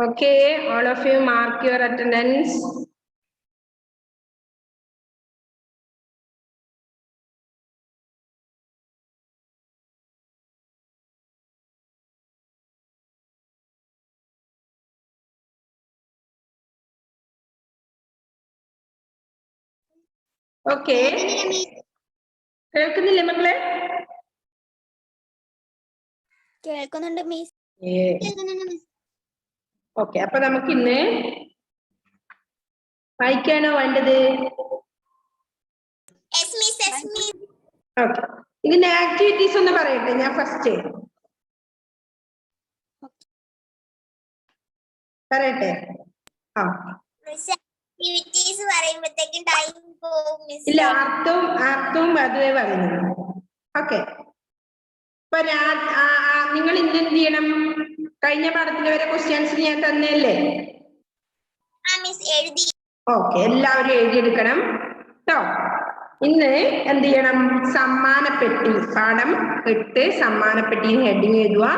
Okay, all of you mark your attendance. Okay. കേൾക്കുന്നില്ലേ മക്കളെ? കേൾക്കുന്നുണ്ട് മിസ്. ഓക്കെ, അപ്പൊ നമുക്ക് ഇന്ന് വായിക്കാനോ വേണ്ടത്? ഓക്കെ, ഇതിന്റെ ആക്ടിവിറ്റീസ് ഒന്ന് പറയട്ടെ ഞാൻ ഫസ്റ്റ്. പറയട്ടെ. ആ ഇല്ല, അർത്ഥവും അതുവേ പറയുന്നു. ഓക്കെ, ഇപ്പൊ നിങ്ങൾ ഇന്ന് എന്ത് ചെയ്യണം? കഴിഞ്ഞ പാഠത്തിലെ വരെ ക്വസ്റ്റ്യൻസ് ഞാൻ തന്നെയല്ലേ? ഓക്കെ, എല്ലാവരും എഴുതിയെടുക്കണം കേട്ടോ. ഇന്ന് എന്ത് ചെയ്യണം? സമ്മാനപ്പെട്ടി, പാഠം 8 സമ്മാനപ്പെട്ടി ഹെഡിങ് എഴുതുക,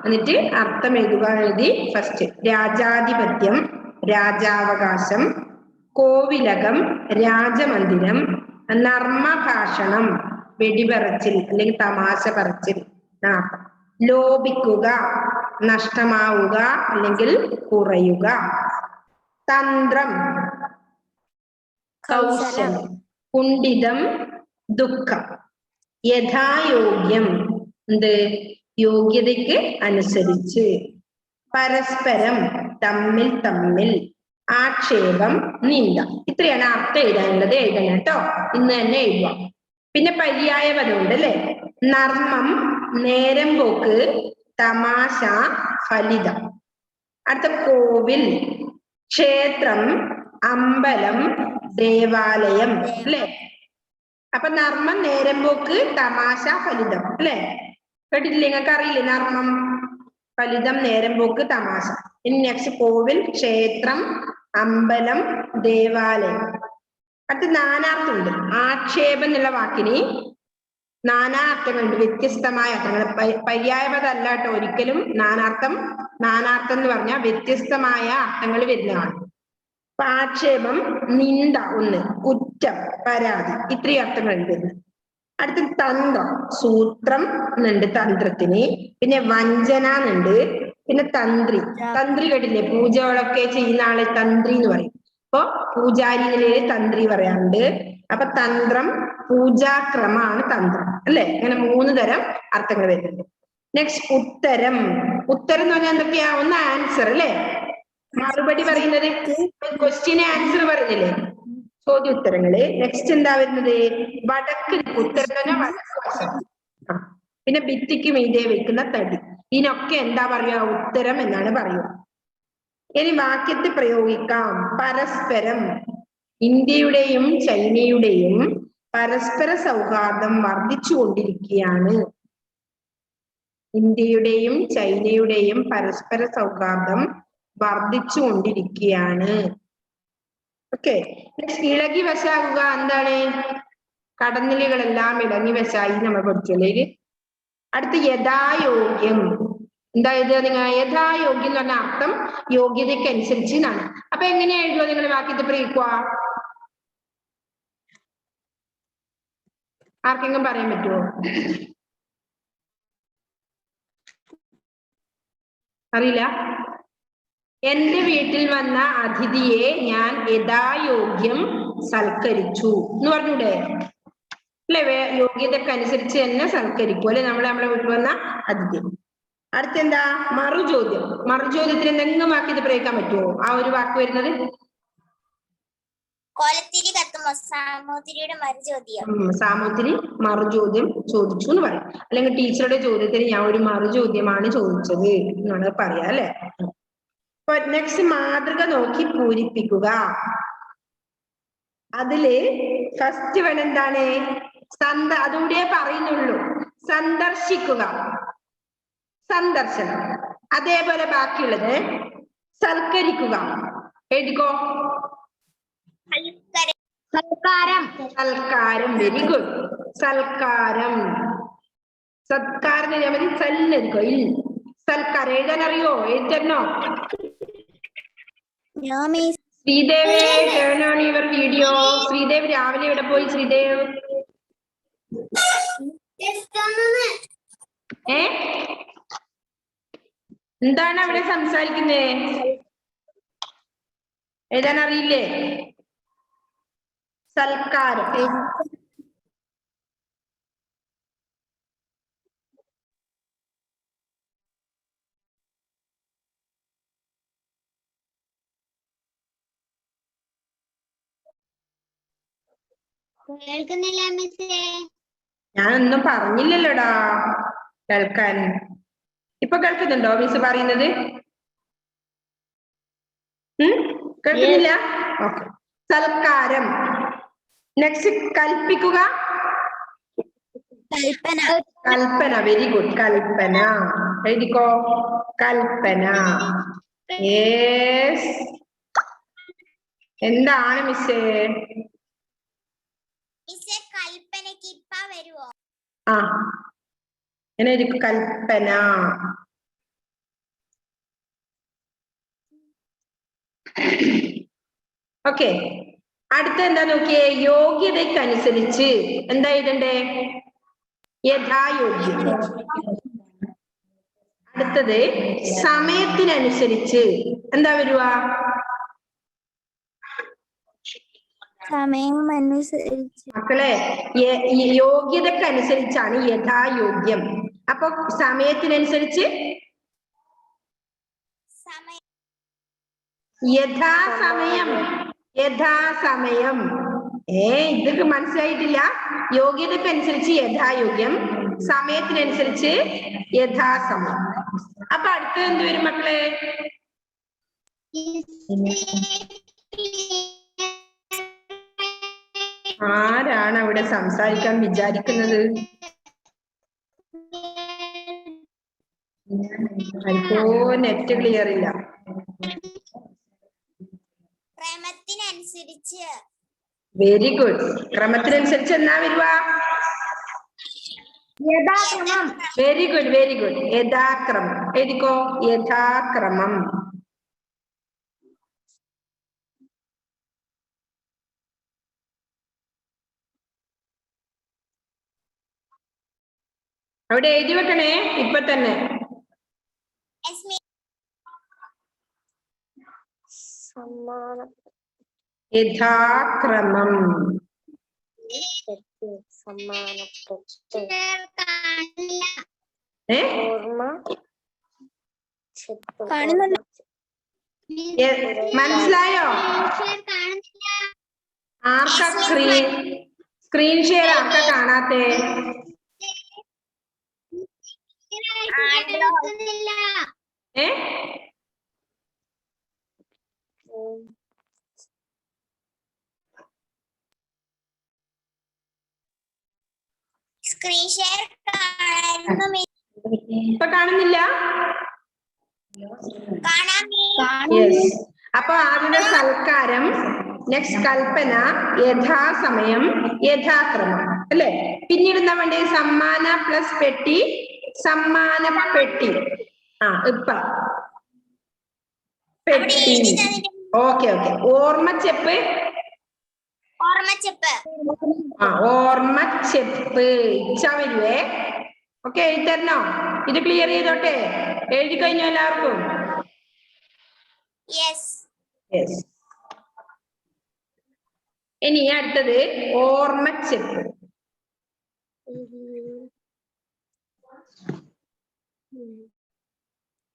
എന്നിട്ട് അർത്ഥം എഴുതുക. എഴുതി ഫസ്റ്റ് രാജാധിപത്യം, രാജാവകാശം, കോവിലകം, രാജമന്ദിരം, നർമ്മഭാഷണം, വെടിപറച്ചിൽ അല്ലെങ്കിൽ തമാശ പറച്ചിൽ, ലോപിക്കുക, നഷ്ടമാവുക അല്ലെങ്കിൽ കുറയുക, തന്ത്രം, കൗശലം, കുണ്ഠിതം, ദുഃഖം, യഥായോഗ്യം, എന്ത് യോഗ്യതയ്ക്ക് അനുസരിച്ച്, പരസ്പരം, തമ്മിൽ തമ്മിൽ, ആക്ഷേപം, നിന്ദ. ഇത്രയാണ് അർത്ഥം എഴുതാനുള്ളത്. എഴുതണം കേട്ടോ, ഇന്ന് തന്നെ എഴുതാം. പിന്നെ പര്യായ പദമുണ്ട് അല്ലെ? നർമ്മം, നേരം പോക്ക്, തമാശ, ഫലിതം. അടുത്ത കോവിൽ, ക്ഷേത്രം, അമ്പലം, ദേവാലയം അല്ലെ? അപ്പൊ നർമ്മം, നേരം പോക്ക്, തമാശ, ഫലിതം അല്ലെ? കേട്ടിട്ടില്ലേ? നിങ്ങൾക്ക് അറിയില്ലേ നർമ്മം, ഫലിതം, നേരം പോക്ക്, തമാശ? ഇനി നെക്സ്റ്റ് കോവിൽ, ക്ഷേത്രം, അമ്പലം, ദേവാലയം. അടുത്ത് നാനാർത്ഥമുണ്ട്. ആക്ഷേപം എന്നുള്ള വാക്കിന് നാനാ അർത്ഥങ്ങളുണ്ട്, വ്യത്യസ്തമായ അർത്ഥങ്ങൾ. പര്യായപദമല്ല കേട്ടോ ഒരിക്കലും നാനാർത്ഥം. നാനാർത്ഥം എന്ന് പറഞ്ഞാൽ വ്യത്യസ്തമായ അർത്ഥങ്ങൾ വരുന്നതാണ്. ആക്ഷേപം, നിന്ദ ഒന്ന്, കുറ്റം, പരാതി, ഇത്രയും അർത്ഥങ്ങളുണ്ട്. അടുത്ത തന്ത്രം, സൂത്രം എന്നുണ്ട് തന്ത്രത്തിന്, പിന്നെ വഞ്ചന എന്നുണ്ട്, പിന്നെ തന്ത്രി. തന്ത്രി കേട്ടില്ലേ? പൂജകളൊക്കെ ചെയ്യുന്ന ആളെ തന്ത്രി എന്ന് പറയും. അപ്പൊ പൂജാരി നിലയിൽ തന്ത്രി പറയാറുണ്ട്. അപ്പൊ തന്ത്രം, പൂജാക്രമാണ് തന്ത്രം അല്ലെ? അങ്ങനെ 3 തരം അർത്ഥങ്ങൾ വരുന്നുണ്ട്. നെക്സ്റ്റ് ഉത്തരം. ഉത്തരം എന്ന് പറഞ്ഞാൽ എന്തൊക്കെയാ? ഒന്ന് ആൻസർ അല്ലെ? മറുപടി പറയുന്നത്, ക്വസ്റ്റ്യന് ആൻസർ പറയുന്നില്ലേ? ചോദ്യോത്തരങ്ങള്. നെക്സ്റ്റ് എന്താ വരുന്നത്? വടക്ക്, ഉത്തരം വടക്ക് വശം. പിന്നെ ഭിത്തിക്ക് മീതെ വെക്കുന്ന തടി. ഇതിനൊക്കെ എന്താ പറയുക? ഉത്തരം എന്നാണ് പറയുക. ഇനി വാക്യത്തിൽ പ്രയോഗിക്കാം. പരസ്പരം, ഇന്ത്യയുടെയും ചൈനയുടെയും പരസ്പര സൗഹാർദ്ദം വർദ്ധിച്ചുകൊണ്ടിരിക്കുകയാണ്. ഇന്ത്യയുടെയും ചൈനയുടെയും പരസ്പര സൗഹാർദ്ദം വർദ്ധിച്ചുകൊണ്ടിരിക്കുകയാണ്. ഓക്കെ, ഇളകി വശാകുക എന്താണ്? കടന്നിലുകളെല്ലാം ഇളങ്ങി വശായി നമ്മൾ പഠിച്ചല്ലേ. അടുത്ത് യഥായോഗ്യം. എന്താ ഇത്? നിങ്ങൾ യഥായോഗ്യം എന്ന് പറഞ്ഞ അർത്ഥം യോഗ്യതയ്ക്ക് അനുസരിച്ച് എന്നാണ്. അപ്പൊ എങ്ങനെയാ എഴുതുക നിങ്ങൾ വാക്യത്തെ പ്രയോഗിക്കുക? ആർക്കെങ്കിലും പറയാൻ പറ്റുമോ? അറിയില്ല? എന്റെ വീട്ടിൽ വന്ന അതിഥിയെ ഞാൻ യഥായോഗ്യം സൽക്കരിച്ചു എന്ന് പറഞ്ഞൂടെ? അല്ലെ? യോഗ്യതയ്ക്ക് അനുസരിച്ച് തന്നെ സൽക്കരിക്കും അല്ലെ നമ്മളെ വീട്ടിൽ വന്ന അതിഥി. അടുത്തെന്താ? മറുചോദ്യം. മറുചോദ്യത്തിന് എന്തെങ്കിലും വാക്യത്തെ പ്രയോഗിക്കാൻ പറ്റുമോ? ആ ഒരു വാക്ക് വരുന്നത് സാമൂതിരി മറുചോദ്യം ചോദിച്ചു എന്ന് പറയും. അല്ലെങ്കിൽ ടീച്ചറുടെ ചോദ്യത്തിന് ഞാൻ ഒരു മറുചോദ്യമാണ് ചോദിച്ചത് എന്നാണ് പറയാ അല്ലെ? നെക്സ്റ്റ് മാതൃക നോക്കി പൂരിപ്പിക്കുക. അതില് ഫസ്റ്റ് വൺ എന്താണ്? അതുകൂടെ പറയുന്നുള്ളൂ. സന്ദർശിക്കുക, സന്ദർശനം. അതേപോലെ ബാക്കിയുള്ളത് സൽക്കരിക്കുക. എഴുതിക്കോ. സൽക്കാരം, സൽക്കാരം. Very good. സൽക്കാരം. സത്കാരം മതി. സല്ലരിക്കോ. സൽക്കാരം എഴുതാൻ അറിയോ? എഴുതണോ? ഞാൻ miss Sreedev, turn on your video. Sreedev രാവിലെ എവിടെ പോയി? ശ്രീദേവ് എന്താണ് അവിടെ സംസാരിക്കുന്നേ? എഴുതാൻ അറിയില്ലേ? സൽക്കാരം. കേൾക്കുന്നില്ല മിസ്സേ. ഞാനൊന്നും പറഞ്ഞില്ലല്ലോടാ കേൾക്കാൻ. ഇപ്പൊ കേൾക്കുന്നുണ്ടോ മിസ് പറയുന്നത്? കേൾക്കുന്നില്ല? ഓക്കെ. സൽക്കാരം. നെക്സ്റ്റ് കൽപ്പിക്കുക. കൽപ്പന. കൽപ്പന. Very good. കൽപ്പന എഴുതിക്കോ. കൽപ്പന. യെസ്. എന്താണ് മിസ്സേ? കൽപ്പനക്ക് ഇപ്പ വരുവോ? ആ എന്നെ എഴുതിക്കോ. കൽപ്പന. ഓക്കെ. അടുത്ത എന്താ നോക്കിയേ? യോഗ്യതയ്ക്കനുസരിച്ച് എന്താ എഴുതണ്ടേ? യഥായോഗ്യം. അടുത്തത് സമയത്തിനനുസരിച്ച് എന്താ വരുക? സമയം അനുസരിച്ച്. മക്കളെ യോഗ്യതക്കനുസരിച്ചാണ് യഥായോഗ്യം. അപ്പൊ സമയത്തിനനുസരിച്ച് യഥാസമയം. യഥാസമയം. ഇതൊക്കെ മനസ്സിലായിട്ടില്ല? യോഗ്യതക്കനുസരിച്ച് യഥായോഗ്യം, സമയത്തിനനുസരിച്ച് യഥാസമയം. അപ്പൊ അടുത്തത് എന്ത് വരും മക്കളെ? ആരാണ് അവിടെ സംസാരിക്കാൻ വിചാരിക്കുന്നത്? അപ്പോ നെറ്റ് ക്ലിയർ ഇല്ല. ക്രമത്തിനനുസരിച്ച്. Very good. ക്രമത്തിനനുസരിച്ച് എന്നാ വരുക? യഥാക്രമം. Very good, very good. യഥാക്രമം എഴുതിക്കോ. യഥാക്രമം. അവിടെ എഴുതി വെക്കണേ ഇപ്പൊ തന്നെ. യഥാക്രമം. മനസ്സിലായോ? ആർക്കാ സ്ക്രീൻ ഷെയർ ആർക്കാ കാണാത്തെ? സ്ക്രീൻ ഷെയർ ഇപ്പൊ കാണുന്നില്ല? അപ്പൊ ആദ്യത്തെ സൽക്കാരം, നെക്സ്റ്റ് കൽപ്പന, യഥാസമയം, യഥാക്രമം അല്ലെ? പിന്നീട് എന്താ വേണ്ടേ? സമ്മാന പ്ലസ് പെട്ടി. സമ്മാന പെട്ടി. ഇപ്പ പെട്ടി. Okay okay. ഓർമ്മച്ചെപ്പ്. ഓർമ്മച്ചെപ്പ്. ഇച്ഛ വരുവേ. ഓക്കെ, എഴുതരണോ? ഇത് ക്ലിയർ ചെയ്തോട്ടെ? എഴുതി കഴിഞ്ഞോ എല്ലാവർക്കും? ഇനി അടുത്തത് ഓർമ്മച്ചെപ്പ്.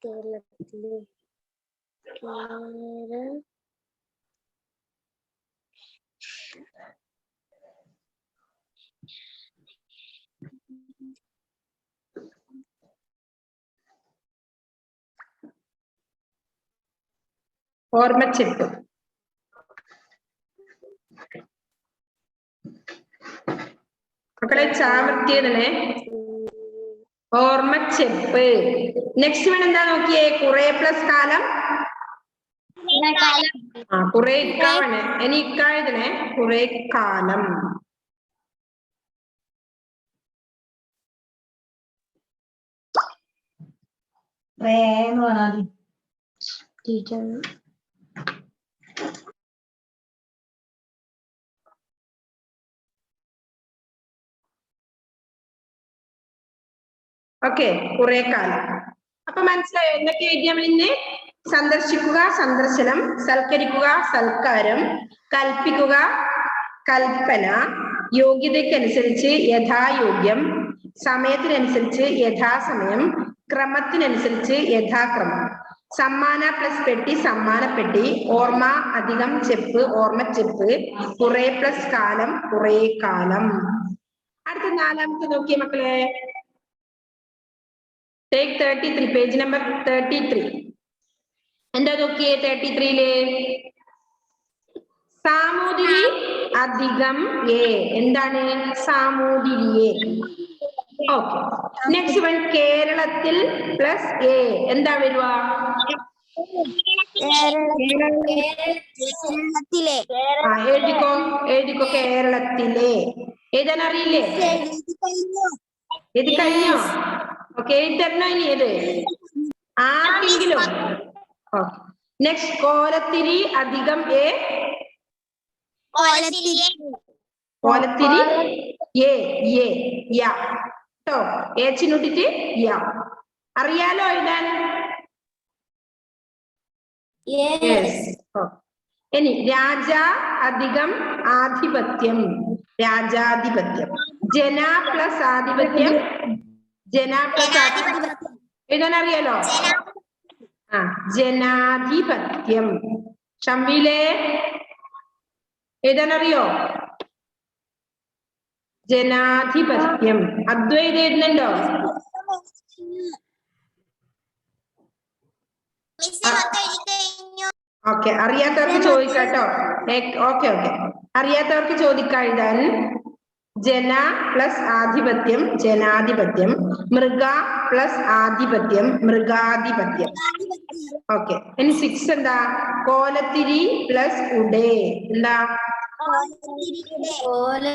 കേരളത്തിലെ ഓർമ്മച്ചെപ്പ്. മക്കളെ ചാവർത്തിയതല്ലേ? ഓർമ്മച്ചെപ്പ്. നെക്സ്റ്റ് വേണം എന്താ നോക്കിയേ? കുറെ പ്ലസ് കാലം. കുറെ ഇക്കാവാണ്. ഇനി ഇക്കായതിനെ കുറെ കാലം. ഓക്കെ, കുറെ കാലം. അപ്പൊ മനസ്സിലായോ എന്തൊക്കെ എഴുതി നമ്മൾ ഇന്ന്? സന്ദർശിക്കുക സന്ദർശനം, സൽക്കരിക്കുക സൽക്കാരം, കൽപ്പിക്കുക കൽപ്പന, യോഗ്യതയ്ക്കനുസരിച്ച് യഥായോഗ്യം, സമയത്തിനനുസരിച്ച് യഥാസമയം, ക്രമത്തിനനുസരിച്ച് യഥാക്രമം. സമ്മാന പ്ലസ് പെട്ടി സമ്മാനപ്പെട്ടി, ഓർമ്മ അധികം ചെപ്പ് ഓർമ്മച്ചെപ്പ്, കുറെ പ്ലസ് കാലം കുറെ കാലം. അടുത്ത നാലാമത്തെ നോക്കിയേ മക്കളെ. Take 33, page number 33. എന്താ നോക്കിയേ 33-ല്? സാമൂതിരി അധികം എ. എന്താണ്? സാമൂതിരിയെ. ഓക്കെ, നെക്സ്റ്റ് വൺ കേരളത്തിൽ പ്ലസ് എ. എന്താ വരുക? കേരളത്തിലെ. എഴുതിക്കോ എഴുതിക്കോ, കേരളത്തിലെ. എഴുതാൻ അറിയില്ലേ? ഇത് കഴിഞ്ഞോ? ഓക്കെ, എഴുതരണോ ഇനി ഇത് ആർക്കെങ്കിലും? ഓക്കെ, നെക്സ്റ്റ് കോലത്തിരി അധികം എ. കോലത്തിരി എ എ യ ട്ടോ, ഏച്ചിനുട്ടിട്ട് യ. അറിയാലോ എഴുതാൻ? ഇനി രാജ അധികം ആധിപത്യം, രാജാധിപത്യം. ജന പ്ലസ് ആധിപത്യം, ജന പ്ലസ് എഴുതാൻ അറിയാലോ? ആ, ജനാധിപത്യം. ഷംവിലെ എഴുതാൻ അറിയോ? ജനാധിപത്യം. അദ്വൈത് എഴുതുന്നുണ്ടോ? ഓക്കെ, അറിയാത്തവർക്ക് ചോദിക്കാട്ടോ. ഓക്കെ ഓക്കെ, അറിയാത്തവർക്ക് ചോദിക്കാം എഴുതാൻ. ജന പ്ലസ് ആധിപത്യം ജനാധിപത്യം, മൃഗ പ്ലസ് ആധിപത്യം മൃഗാധിപത്യം. ഓക്കെ, ഇനി 6 എന്താ? കോലത്തിരി പ്ലസ് ഉടേ. എന്താ?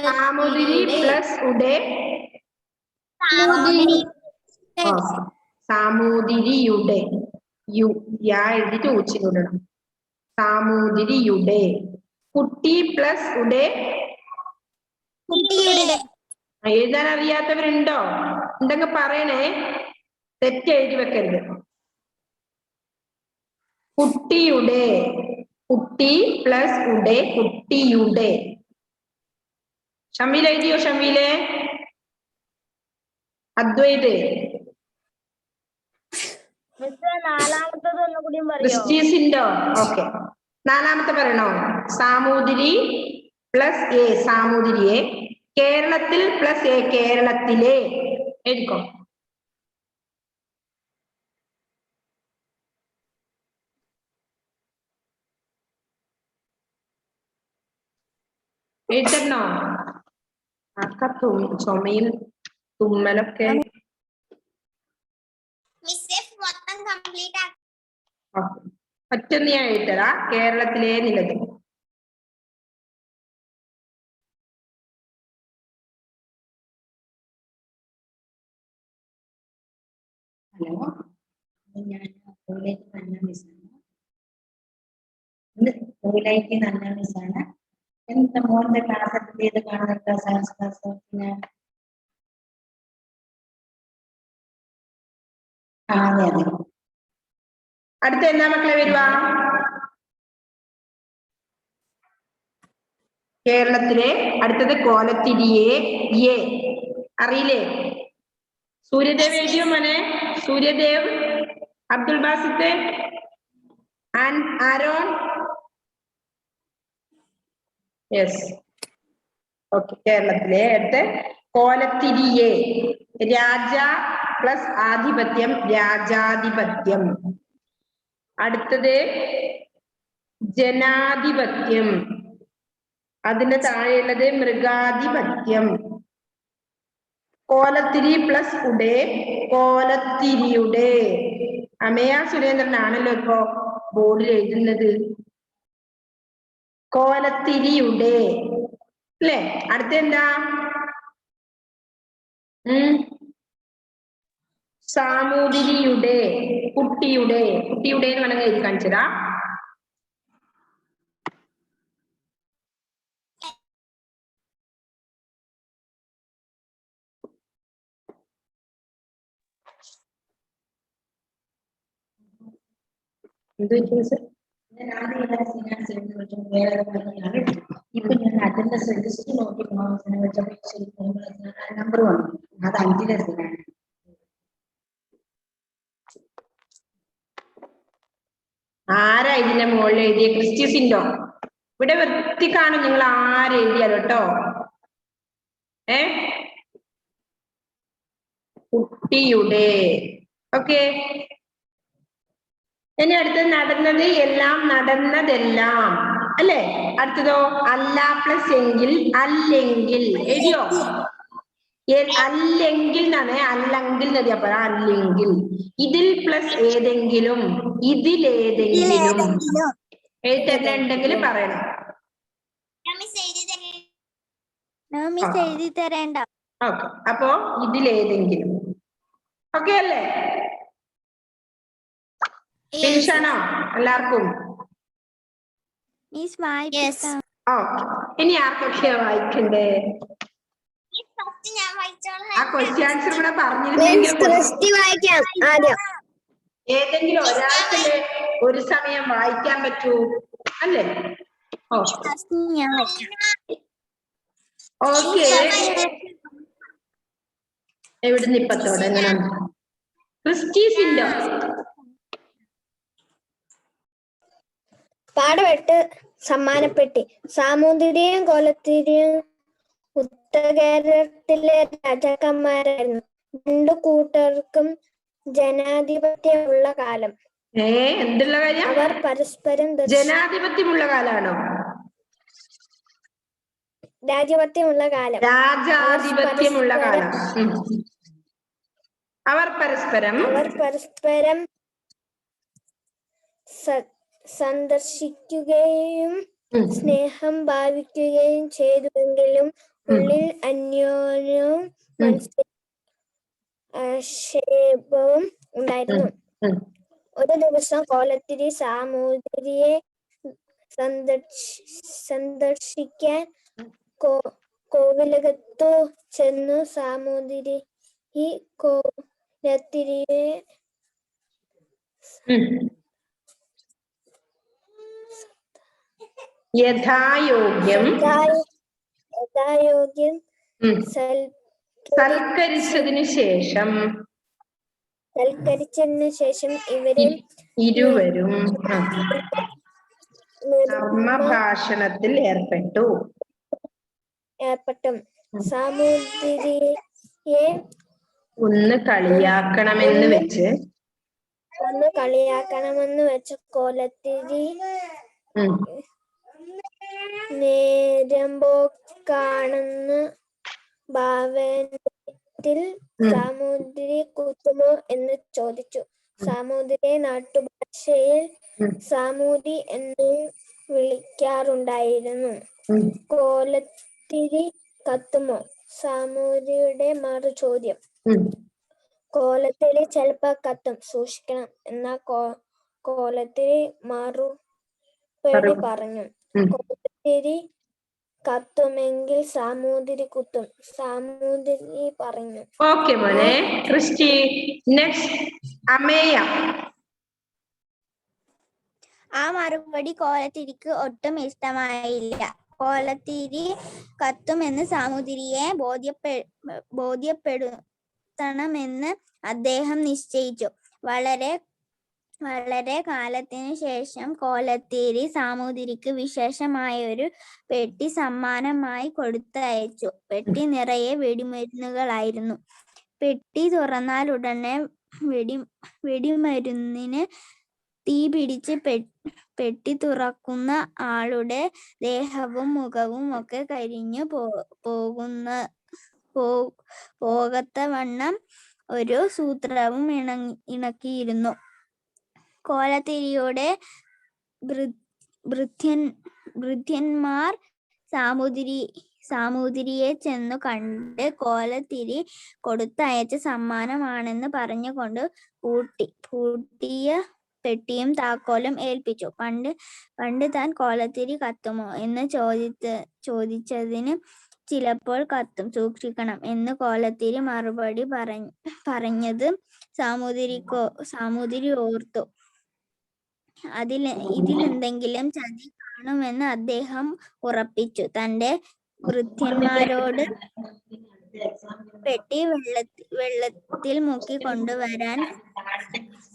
സാമൂതിരി പ്ലസ് ഉടേ. സാമൂതിരിയുടെ യു യാ എഴുതിട്ട് ഊച്ചിടണം. സാമൂതിരിയുടെ. കുട്ടി പ്ലസ് ഉടേ. എഴുതാൻ അറിയാത്തവരുണ്ടോ? ഉണ്ടെങ്കിൽ പറയണേ, തെറ്റ് എഴുതി വെക്കരുത്. കുട്ടിയുടെ. കുട്ടി പ്ലസ് ഉടേ, കുട്ടിയുടെ. ഷമീൽ എഴുതിയോ? ഷമീലെ, അദ്വൈത്, ക്രിസ്റ്റീസിൻഡോ? ഓക്കെ, നാലാമത്തെ പറയണോ? സാമൂതിരി പ്ലസ് എ സാമൂതിരിയെ, കേരളത്തിൽ പ്ലസ് എ കേരളത്തിലെ. എഴുതിക്കോ. എഴുതണോ? ചുമയും തുമ്മലൊക്കെ. ഒറ്റൊന്ന് ഞാൻ എഴുതരാ. കേരളത്തിലെ നിലത്. ഹലോ, ഞാൻ കോവിലേക്ക് നല്ല മിസ്സാണ്. ഇത് കോവിലേക്ക് നല്ല മിസ്സാണ്. എന്താ മോന്റെ ക്ലാസ് അറ്റൻഡ് ചെയ്ത് കാണുന്ന സയൻസ് ക്ലാസ്? പിന്നെ അതെ അതെ. അടുത്ത എന്താ മക്കളെ വരുവാ? കേരളത്തിലെ. അടുത്തത് കോലത്തിരിയെ എ. അറിയില്ലേ? സൂര്യദേവ് എഴുതിയോ മോനെ? Suryadev, Abdul Basith, Aaron. Yes, okay. കേരളത്തിലെ. അടുത്ത് കോലത്തിരിയെ. രാജ പ്ലസ് ആധിപത്യം രാജാധിപത്യം. അടുത്തത് ജനാധിപത്യം. അതിന്റെ താഴെയുള്ളത് മൃഗാധിപത്യം. കോലത്തിരി പ്ലസ് ഉടേ, കോലത്തിരിയുടെ. അമയ സുരേന്ദ്രനാണല്ലോ ഇപ്പോ ബോർഡിൽ എഴുതുന്നത്. കോലത്തിരിയുടെ അല്ലേ? അടുത്ത എന്താ? സാമൂതിരിയുടെ. കുട്ടിയുടെ. കുട്ടിയുടെ എന്ന് വേണമെങ്കിൽ എഴുതി കാണിച്ചതാ. എന്ത് പറ്റി? ഞാൻ ആദ്യം ഫിനാൻസ് എഴുതി വെച്ചു വേറെ പറഞ്ഞാണ്. ഇപ്പൊ ഞാൻ അറ്റൻഡൻസ് രജിസ്റ്റർ നോക്കി നമ്പർ വന്നു. അത് 5 ഫിനാൻസ്. ആരാ ഇതിന്റെ മുകളിൽ എഴുതിയ? ക്രിസ്റ്റ്യസിൻഡോ? ഇവിടെ വൃത്തി കാണും നിങ്ങൾ ആരെഴുതിയാലോ കേട്ടോ. കുട്ടിയുടെ. ഓക്കെ. ഇനി അടുത്തത് നടന്നത് എല്ലാം, നടന്നതെല്ലാം അല്ലേ? അടുത്തതോ അല്ല പ്ലസ് എങ്കിൽ, അല്ലെങ്കിൽ എഴുതിയോ? അല്ലെങ്കിൽ എന്നാണ്, അല്ലെങ്കിൽ നദിയപ്പോ അല്ലെങ്കിൽ. ഇതിൽ പ്ലസ് ഏതെങ്കിലും, ഇതിലേതെങ്കിലും എഴുതണ്ടെങ്കിൽ പറയണം. എഴുതി തരേണ്ട. ഓക്കെ, അപ്പോ ഇതിലേതെങ്കിലും. ഓക്കെ അല്ലേ? ഫിനിഷാണോ എല്ലാവർക്കും? ഓക്കെ. ഇനി ആർക്കൊക്കെയാ വായിക്കണ്ടേ? ആ ക്വസ്റ്റ്യൻ ആൻസർ കൂടെ പറഞ്ഞിരുന്നെങ്കിൽ ഏതെങ്കിലും ഒരാൾക്കല്ലേ ഒരു സമയം വായിക്കാൻ പറ്റൂ അല്ലേ? ഓക്കെ. എവിടുന്ന് ഇപ്പൊ തുടങ്ങണം? ക്രിസ്റ്റീസിന്റെ പാഠമെട്ട് സമ്മാനപ്പെട്ടി. സാമൂതിരിയും കോലത്തിരിയും ഉത്തരകേരളത്തിലെ രാജാക്കന്മാരായിരുന്നു. രണ്ടു കൂട്ടർക്കും ജനാധിപത്യമുള്ള കാലം. എന്തുള്ള കാര്യം? അവർ പരസ്പരം ജനാധിപത്യമുള്ള കാലാണോ? രാജാധിപത്യമുള്ള കാലം. രാജാധിപത്യമുള്ള കാലം. അവർ പരസ്പരം സന്ദർശിക്കുകയും സ്നേഹം ഭാവിക്കുകയും ചെയ്തുവെങ്കിലും ഉള്ളിൽ അന്യോന്യവും ആക്ഷേപവും ഉണ്ടായിരുന്നു. ഒരു ദിവസം കോലത്തിരി സാമൂതിരിയെ സന്ദർശിക്കാൻ കോവിലകത്തു ചെന്നു. സാമൂതിരി ഈ കോലത്തിരിയെ യഥായോഗ്യം സൽക്കരിച്ചതിനു ശേഷം ഇരുവരും ധർമ്മഭാഷണത്തിൽ ഏർപ്പെട്ടു. സാമൂതിരിയെ ഒന്ന് കളിയാക്കണമെന്ന് വെച്ച് കോലത്തിരി നേരമ്പോക്കാണെന്ന് ഭാവത്തിൽ സാമൂതിരി കുത്തുമോ എന്ന് ചോദിച്ചു. സാമൂതിരിയെ നാട്ടുഭാഷയിൽ സാമൂതി എന്ന് വിളിക്കാറുണ്ടായിരുന്നു. കോലത്തിരി കത്തുമോ? സാമൂതിരിയുടെ മറു ചോദ്യം. കോലത്തിരി ചിലപ്പോ കത്തും, സൂക്ഷിക്കണം എന്നാ കോലത്തിരി മറുപടി പറഞ്ഞു. കോലത്തിരി കത്തുമെങ്കിൽ സാമൂതിരി കുത്തും, സാമൂതിരി പറഞ്ഞു. ഓക്കെ മോനെ ക്രിസ്റ്റി. നെക്സ്റ്റ് അമേയ. ആ മറുപടി കോലത്തിരിക്ക് ഒട്ടും ഇഷ്ടമായില്ല. കോലത്തിരി കത്തുമെന്ന് സാമൂതിരിയെ ബോധ്യപ്പെടുത്തണമെന്ന് അദ്ദേഹം നിശ്ചയിച്ചു. വളരെ കാലത്തിനു ശേഷം കോലത്തിരി സാമൂതിരിക്ക് വിശേഷമായൊരു പെട്ടി സമ്മാനമായി കൊടുത്തയച്ചു. പെട്ടി നിറയെ വെടിമരുന്നുകളായിരുന്നു. പെട്ടി തുറന്നാലുടനെ വെടിമരുന്നിന് തീ പിടിച്ച് പെട്ടി തുറക്കുന്ന ആളുടെ ദേഹവും മുഖവും ഒക്കെ കരിഞ്ഞു പോകത്തവണ്ണം ഒരു സൂത്രവും ഇണക്കിയിരുന്നു. കോലത്തിരിയുടെ ഭൃത്യന്മാർ സാമൂതിരിയെ ചെന്നു കണ്ട് കോലത്തിരി കൊടുത്തയച്ച സമ്മാനമാണെന്ന് പറഞ്ഞുകൊണ്ട് പൂട്ടിയ പെട്ടിയും താക്കോലും ഏൽപ്പിച്ചു. പണ്ട് താൻ കോലത്തിരി കത്തുമോ എന്ന് ചോദിച്ചതിന് ചിലപ്പോൾ കത്തും, സൂക്ഷിക്കണം എന്ന് കോലത്തിരി മറുപടി പറഞ്ഞത് സാമൂതിരി ഓർത്തു. ഇതിലെന്തെങ്കിലും ചതി കാണുമെന്ന് അദ്ദേഹം ഉറപ്പിച്ചു. തന്റെ ഭൃത്യന്മാരോട് പെട്ടി വെള്ളത്തിൽ മുക്കി കൊണ്ടുവരാൻ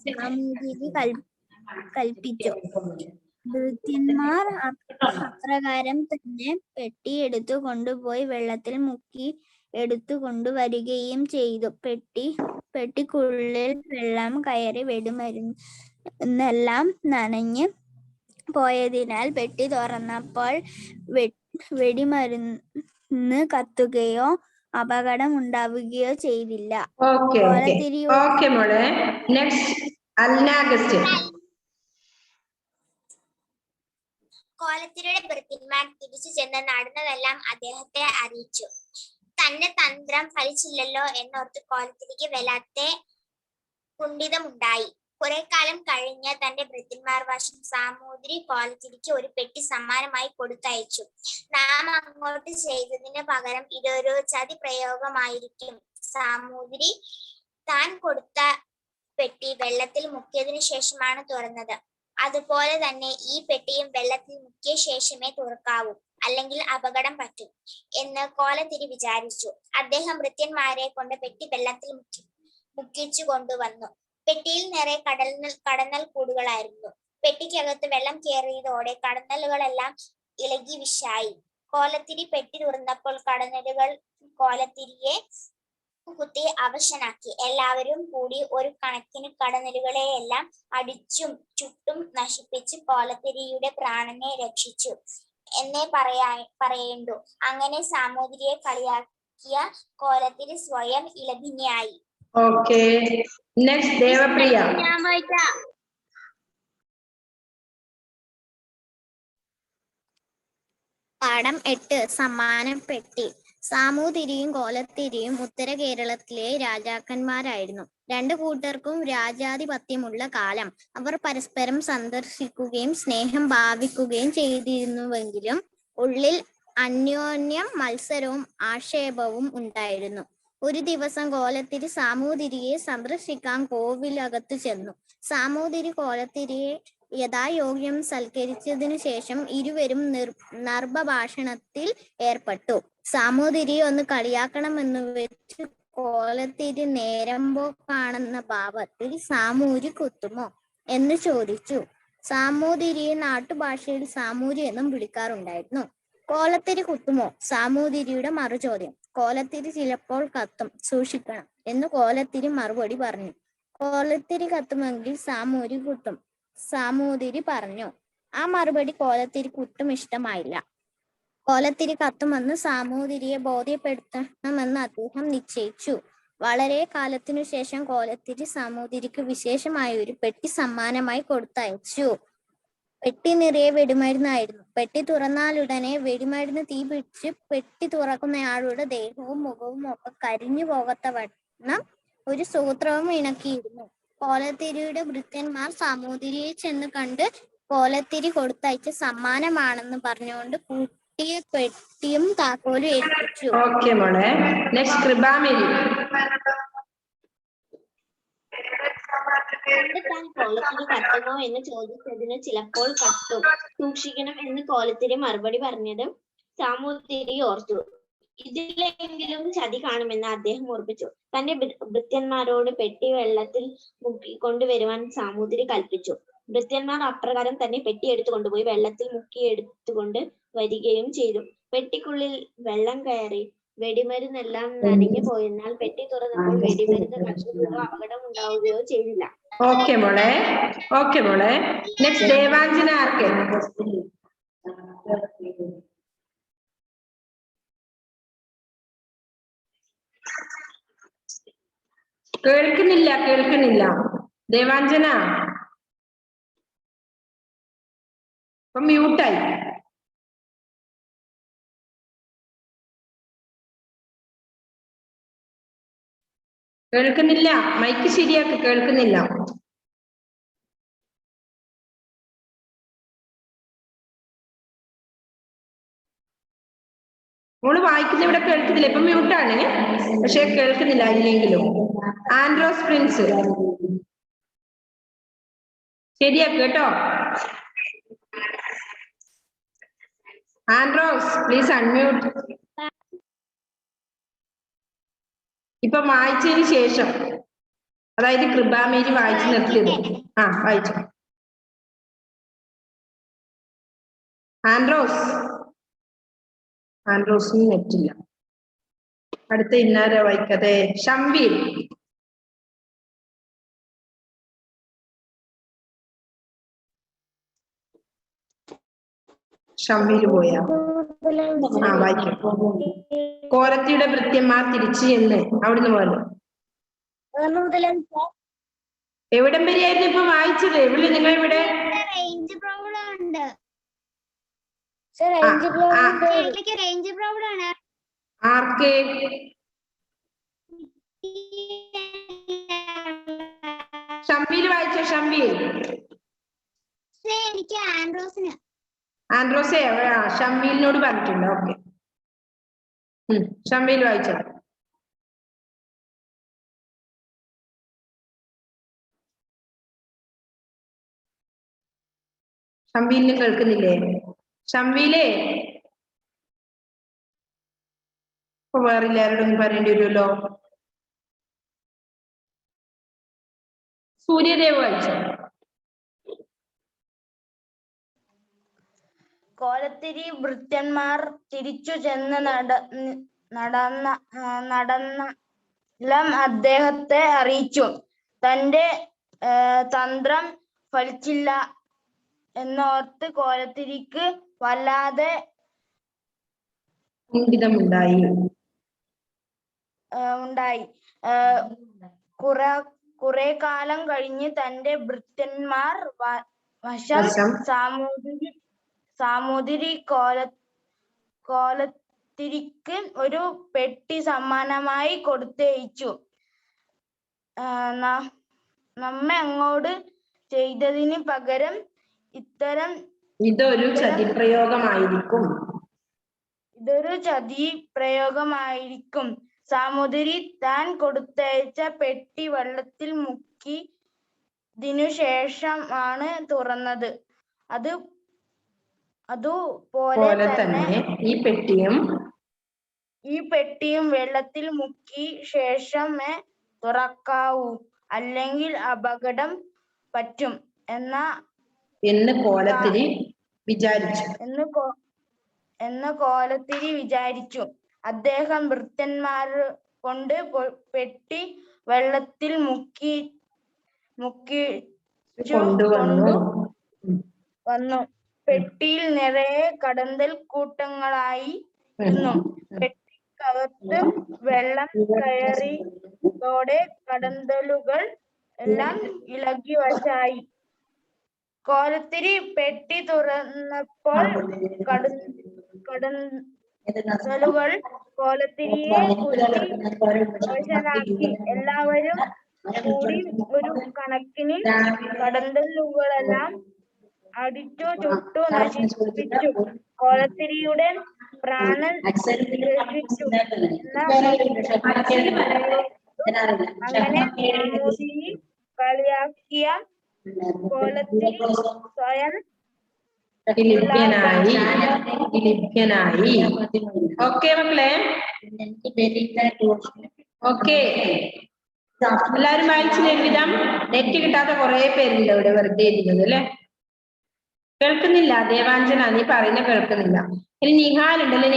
സാമൂതിരി കൽപ്പിച്ചു. ഭൃത്യന്മാർ അപ്രകാരം തന്നെ പെട്ടി എടുത്തു കൊണ്ടുപോയി വെള്ളത്തിൽ മുക്കി എടുത്തു കൊണ്ടുവരികയും ചെയ്തു. പെട്ടിക്കുള്ളിൽ വെള്ളം കയറി വെടിമരുന്നെല്ലാം നനഞ്ഞ് പോയതിനാൽ പെട്ടി തുറന്നപ്പോൾ വെടിമരുന്ന് കത്തുകയോ അപകടം ഉണ്ടാവുകയോ ചെയ്തില്ല. കോലത്തിരിയുടെ ഭൃത്യന്മാർ തിരിച്ചു ചെന്ന് നടന്നതെല്ലാം അദ്ദേഹത്തെ അറിയിച്ചു. തന്റെ തന്ത്രം ഫലിച്ചില്ലല്ലോ എന്നോർത്ത് കോലത്തിരിക്ക് വല്ലാത്ത കുണ്ഠിതമുണ്ടായി. കുറെ കാലം കഴിഞ്ഞ് തന്റെ ഭൃത്യന്മാർ വശം സാമൂതിരി കോലത്തിരിക്ക് ഒരു പെട്ടി സമ്മാനമായി കൊടുത്തയച്ചു. നാം അങ്ങോട്ട് ചെയ്തതിന് പകരം ഇതൊരു ചതി പ്രയോഗമായിരിക്കും. സാമൂതിരി താൻ കൊടുത്ത പെട്ടി വെള്ളത്തിൽ മുക്കിയതിനു ശേഷമാണ് തുറന്നത്. അതുപോലെ തന്നെ ഈ പെട്ടിയും വെള്ളത്തിൽ മുക്കിയ ശേഷമേ തുറക്കാവൂ, അല്ലെങ്കിൽ അപകടം പറ്റും എന്ന് കോലത്തിരി വിചാരിച്ചു. അദ്ദേഹം ഭൃത്യന്മാരെ കൊണ്ട് പെട്ടി വെള്ളത്തിൽ മുക്കിച്ചു കൊണ്ടുവന്നു. പെട്ടിയിൽ നിറയെ കടന്നൽ കൂടുകളായിരുന്നു. പെട്ടിക്കകത്ത് വെള്ളം കയറിയതോടെ കടന്നലുകളെല്ലാം ഇളകി വിഷായി. കോലത്തിരി പെട്ടി തുറന്നപ്പോൾ കടന്നലുകൾ കോലത്തിരിയെ കുത്തി അവശനാക്കി. എല്ലാവരും കൂടി ഒരു കണക്കിന് കടന്നലുകളെയെല്ലാം അടിച്ചും ചുട്ടും നശിപ്പിച്ച് കോലത്തിരിയുടെ പ്രാണനെ രക്ഷിച്ചു എന്നേ പറയേണ്ടു. അങ്ങനെ സാമൂതിരിയെ കളിയാക്കിയ കോലത്തിരി സ്വയം ഇളഭിന്നയായി. പാഠം 8 സമ്മാനപ്പെട്ടി. സാമൂതിരിയും കോലത്തിരിയും ഉത്തര കേരളത്തിലെ രാജാക്കന്മാരായിരുന്നു. രണ്ടു കൂട്ടർക്കും രാജാധിപത്യമുള്ള കാലം. അവർ പരസ്പരം സന്ദർശിക്കുകയും സ്നേഹം ഭാവിക്കുകയും ചെയ്തിരുന്നുവെങ്കിലും ഉള്ളിൽ അന്യോന്യം മത്സരവും ആക്ഷേപവും ഉണ്ടായിരുന്നു. ഒരു ദിവസം കോലത്തിരി സാമൂതിരിയെ സന്ദർശിക്കാൻ കോവിലകത്ത് ചെന്നു. സാമൂതിരി കോലത്തിരിയെ യഥായോഗ്യം സൽക്കരിച്ചതിനു ശേഷം ഇരുവരും നർഭഭാഷണത്തിൽ ഏർപ്പെട്ടു. സാമൂതിരി ഒന്ന് കളിയാക്കണമെന്ന് വെച്ച് കോലത്തിരി നേരമ്പോ കാണുന്ന ഭാവത്തിൽ സാമൂരി കുത്തുമോ എന്ന് ചോദിച്ചു. സാമൂതിരിയെ നാട്ടുഭാഷയിൽ സാമൂരി എന്നും വിളിക്കാറുണ്ടായിരുന്നു. കോലത്തിരി കുത്തുമോ? സാമൂതിരിയുടെ മറുചോദ്യം. കോലത്തിരി ചിലപ്പോൾ കത്തും, സൂക്ഷിക്കണം എന്ന് കോലത്തിരി മറുപടി പറഞ്ഞു. കോലത്തിരി കത്തുമെങ്കിൽ സാമൂരി കുത്തും, സാമൂതിരി പറഞ്ഞു. ആ മറുപടി കോലത്തിരിക്ക് ഒട്ടും ഇഷ്ടമായില്ല. കോലത്തിരി കത്തുമെന്ന് സാമൂതിരിയെ ബോധ്യപ്പെടുത്തണമെന്ന് അദ്ദേഹം നിശ്ചയിച്ചു. വളരെ കാലത്തിനു ശേഷം കോലത്തിരി സാമൂതിരിക്ക് വിശേഷമായ ഒരു പെട്ടി സമ്മാനമായി കൊടുത്തയച്ചു. പെട്ടി നിറയെ വെടിമരുന്നായിരുന്നു. പെട്ടി തുറന്നാലുടനെ വെടിമരുന്ന് തീ പിടിച്ച് പെട്ടി തുറക്കുന്നയാളുടെ ദേഹവും മുഖവും ഒക്കെ കരിഞ്ഞു പോകത്തവണ്ണം ഒരു സൂത്രവും ഇണക്കിയിരുന്നു. കോലത്തിരിയുടെ ഭൃത്യന്മാർ സാമൂതിരിയെ ചെന്ന് കണ്ട് കോലത്തിരി കൊടുത്തയച്ച സമ്മാനമാണെന്ന് പറഞ്ഞുകൊണ്ട് കൂട്ടിയ പെട്ടിയും താക്കോലും ഏൽപ്പിച്ചു. താൻ കോലത്തിരി കത്തുമോ എന്ന് ചോദിച്ചതിന് ചിലപ്പോൾ കത്തും, സൂക്ഷിക്കണം എന്ന് കോലത്തിരി മറുപടി പറഞ്ഞതും സാമൂതിരി ഓർത്തു. ഇതിലെങ്കിലും ചതി കാണുമെന്ന് അദ്ദേഹം ഉറപ്പിച്ചു. തന്റെ ഭൃത്യന്മാരോട് പെട്ടി വെള്ളത്തിൽ മുക്കിക്കൊണ്ടുവരുവാൻ സാമൂതിരി കൽപ്പിച്ചു. ഭൃത്യന്മാർ അപ്രകാരം തന്നെ പെട്ടി എടുത്തുകൊണ്ടുപോയി വെള്ളത്തിൽ മുക്കി എടുത്തുകൊണ്ട് വരികയും ചെയ്തു. പെട്ടിക്കുള്ളിൽ വെള്ളം കയറി വെടിമരുന്നെല്ലാം നനഞ്ഞു പോയെന്നാൽ പെട്ടി തുറന്നപ്പോൾ വെടിമരുന്ന് കത്തുകയോ അപകടം ഉണ്ടാവുകയോ ചെയ്തില്ല. കേൾക്കുന്നില്ല ദേവാഞ്ജന, ഇപ്പൊ മ്യൂട്ടായി. കേൾക്കുന്നില്ല, മൈക്ക് ശരിയാക്കി. കേൾക്കുന്നില്ല. മോള് വായിക്കുന്ന ഇവിടെ കേൾക്കുന്നില്ല, ഇപ്പൊ മ്യൂട്ടാണ്, പക്ഷെ കേൾക്കുന്നില്ല. ഇല്ലെങ്കിലും ആൻഡ്രോസ് പ്രിൻസ് ശരിയാക്ക് കേട്ടോ. Andros please unmute. ഇപ്പൊ വായിച്ചതിന് ശേഷം, അതായത് കൃപാമേരി വായിച്ചു നിർത്തിയത്. ആ വായിച്ചു. ആൻഡ്രോസിന് നെറ്റില്ല. അടുത്ത ഇന്നാരെ വായിക്കതെ. ഷംവീൽ. ഷംവീൽ പോയാ? ആ വായിക്കും. കോലത്തിയുടെ ഭൃത്യന്മാർ തിരിച്ചു എന്ന് അവിടുന്ന് പോലെ. എവിടം വരെയായിരുന്നു ഇപ്പൊ വായിച്ചത്? ഇവിടെ നിങ്ങൾ ഇവിടെ റേഞ്ച് പ്രോബ്ലം ഉണ്ട്. റേഞ്ച് പ്രോബ്ലം ആണ്. ആർക്ക്? ഷംവീൽ വായിച്ചോ? ഷംവീൽ. എനിക്ക് ആൻഡ്രോസിന്. ആൻഡ്രോസേ ഷംവീലിനോട് പറഞ്ഞിട്ടുണ്ട്. ഓക്കെ, ഷംവീൽ വായിച്ചോ. ഷംവീലിന് കേൾക്കുന്നില്ലേ? ഷംവീലേ, ഇപ്പൊ വേറെ എല്ലാവരോടൊന്നും പറയേണ്ടി വരുമല്ലോ. സൂര്യദേവ് വായിച്ചോ. കോലത്തിരി ഭൃത്യന്മാർ തിരിച്ചു ചെന്ന് നടന്നെല്ലാം അദ്ദേഹത്തെ അറിയിച്ചു. തന്റെ തന്ത്രം ഫലിച്ചില്ല എന്നോർത്ത് കോലത്തിരിക്ക് വല്ലാതെ ഉണ്ടായി. കുറെ കാലം കഴിഞ്ഞ് തന്റെ ഭൃത്യന്മാർ വശം സാമൂതിരി കോലത്തിരിക്ക് ഒരു പെട്ടി സമ്മാനമായി കൊടുത്തയച്ചു. നമ്മെ അങ്ങോട്ട് ചെയ്തതിന് പകരം ഇതൊരു ചതിപ്രയോഗമായിരിക്കും. സാമൂതിരി താൻ കൊടുത്തയച്ച പെട്ടി വെള്ളത്തിൽ മുക്കിയതിനുശേഷമാണ് തുറന്നത്. അതുപോലെ തന്നെ ഈ പെട്ടിയും വെള്ളത്തിൽ മുക്കി ശേഷമേ തുറക്കാവൂ, അല്ലെങ്കിൽ അപകടം പറ്റും എന്ന് കോലത്തിരി വിചാരിച്ചു. അദ്ദേഹം ഭൃത്യന്മാർ കൊണ്ട് പെട്ടി വെള്ളത്തിൽ കൊണ്ടുവന്നു. പെട്ടിയിൽ നിറയെ കടന്തൽ കൂട്ടങ്ങളായിരുന്നു. പെട്ടിക്കകത്ത് വെള്ളം കയറിയതോടെ കടന്തലുകൾ എല്ലാം ഇളകി വശായി. കോലത്തിരി പെട്ടി തുറന്നപ്പോൾ കടന്തലുകൾ കോലത്തിരിയെ കുത്തി വശനാക്കി. എല്ലാവരും കൂടി ഒരു കണക്കിന് കടന്തലുകളെല്ലാം അടിച്ചു ചുട്ടു നശിപ്പിച്ചു. കോലത്തിരിയുടെ പ്രാണൻ രക്ഷിച്ചു അങ്ങനെ സാമൂതിരി കളിയാക്കിയ കോലത്തിരി സ്വയം ലഭ്യനായി. ഓക്കെ മക്കളെ, ഓക്കെ എല്ലാരും വായിച്ചില്ലേ? വിധം നെറ്റ് കിട്ടാത്ത കുറെ പേരുണ്ട് ഇവിടെ വെറുതെ ഇരിക്കുന്നത് അല്ലെ. കേൾക്കുന്നില്ല ദേവാഞ്ജന, നീ പറയുന്ന കേൾക്കുന്നില്ല. ഇനി നിഹാൽ ഉണ്ടല്ലേ?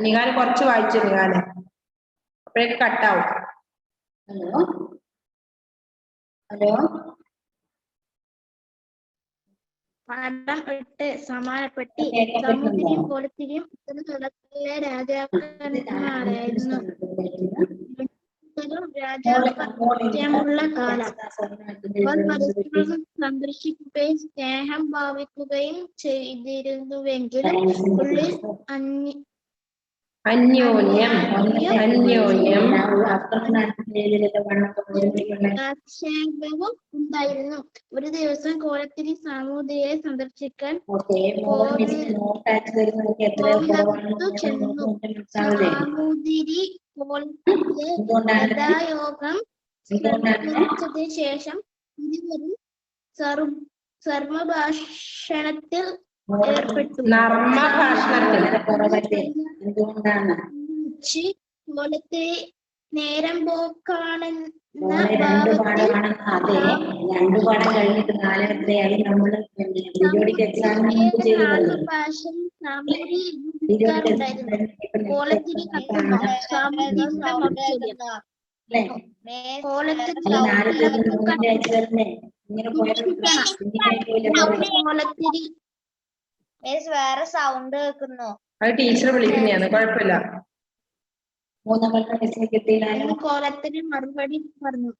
നിഹാല് കുറച്ച് വായിച്ചു. നിഹാല് അപ്പോഴേക്ക് കട്ടാവും. ഹലോ പാഠം 8 സമാനപ്പെട്ടി. സാമൂതിരിയും കോലത്തിരിയും ഉത്തരകടലിലെ രാജാക്കന്മാരായിരുന്നു. രാജാപത്യമുള്ള കാലം. അവർ പരസ്പരം സന്ദർശിക്കുകയും സ്നേഹം ഭാവിക്കുകയും ചെയ്തിരുന്നുവെങ്കിലും ഉള്ളിൽ അന്യോന്യം ആക്ഷേപവും ഉണ്ടായിരുന്നു. ഒരു ദിവസം കോലത്തിരി സാമൂതിരിയെ സന്ദർശിക്കാൻ ചെന്നു. സാമൂതിരി കോലത്തിരിയെ യഥായോഗം സൽക്കരിച്ചതിന് ശേഷം ഇരുവരും സർവഭാഷണത്തിൽ ഏർപ്പെട്ടു. നർമ്മ ഭാഷണത്തിൽ കുറവല്ലേ എന്തുകൊണ്ടാണ് കോലത്തിരി നേരം പോക്കാണെന്ന മോളെ രണ്ട് പാഠമാണ് അതെ 2 പാഠം കഴിഞ്ഞിട്ട് 4 എത്രയായി നമ്മള് പീരിയോഡിക് എക്സാമിന് മുമ്പ് ചെയ്തതല്ലേ കോലത്തിരി കത്തുന്നു. സാമൂതിരിയുടെ മറുചോദ്യം. കോലത്തിരി വേറെ സൗണ്ട് കേൾക്കുന്നു. അത് ടീച്ചർ വിളിക്കുന്നതാണ്, കുഴപ്പമില്ല. എന്ന് കോലത്തിരി മറുപടി പറഞ്ഞു.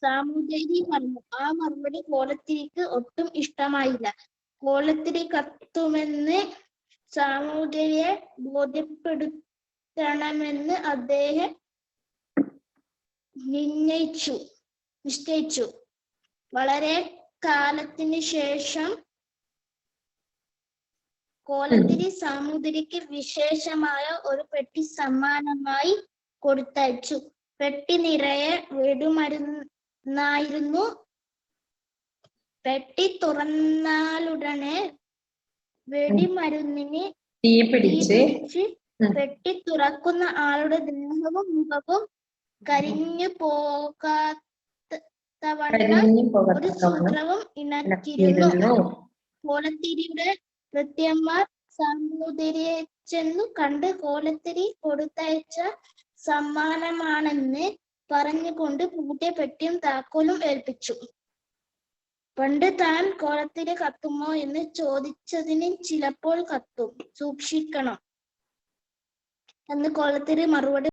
സാമൂതിരി പറഞ്ഞു. ആ മറുപടി കോലത്തിരിക്ക് ഒട്ടും ഇഷ്ടമായില്ല. കോലത്തിരി കത്തുമെന്ന് സാമൂതിരിയെ ബോധ്യപ്പെടുത്തണമെന്ന് അദ്ദേഹം നിശ്ചയിച്ചു. വളരെ കാലത്തിന് ശേഷം കോലത്തിരി സാമൂതിരിക്ക് വിശേഷമായ ഒരു പെട്ടി സമ്മാനമായി കൊടുത്തയച്ചു. പെട്ടി നിറയെ വെടിമരുന്നായിരുന്നു. പെട്ടി തുറന്നാലുടനെ വെടിമരുന്നിന് തീ പിടിച്ച് പെട്ടി തുറക്കുന്ന ആളുടെ ദേഹവും മുഖവും കരിഞ്ഞു പോകാത്തവണ്ണം ഒരു സൂത്രവും ഇണക്കിയിരുന്നു. കോലത്തിരിയുടെ ഭൃത്യന്മാർ സാമൂതിരിയെ ചെന്നു കണ്ട് കോലത്തിരി കൊടുത്തയച്ച സമ്മാനമാണെന്ന് പറഞ്ഞുകൊണ്ട് പൂട്ടിയ പെട്ടിയും താക്കോലും ഏൽപ്പിച്ചു. പണ്ട് താൻ കോലത്തിരി കത്തുമോ എന്ന് ചോദിച്ചതിന് ചിലപ്പോൾ കത്തും, സൂക്ഷിക്കണം എന്ന് കോലത്തിരി മറുപടി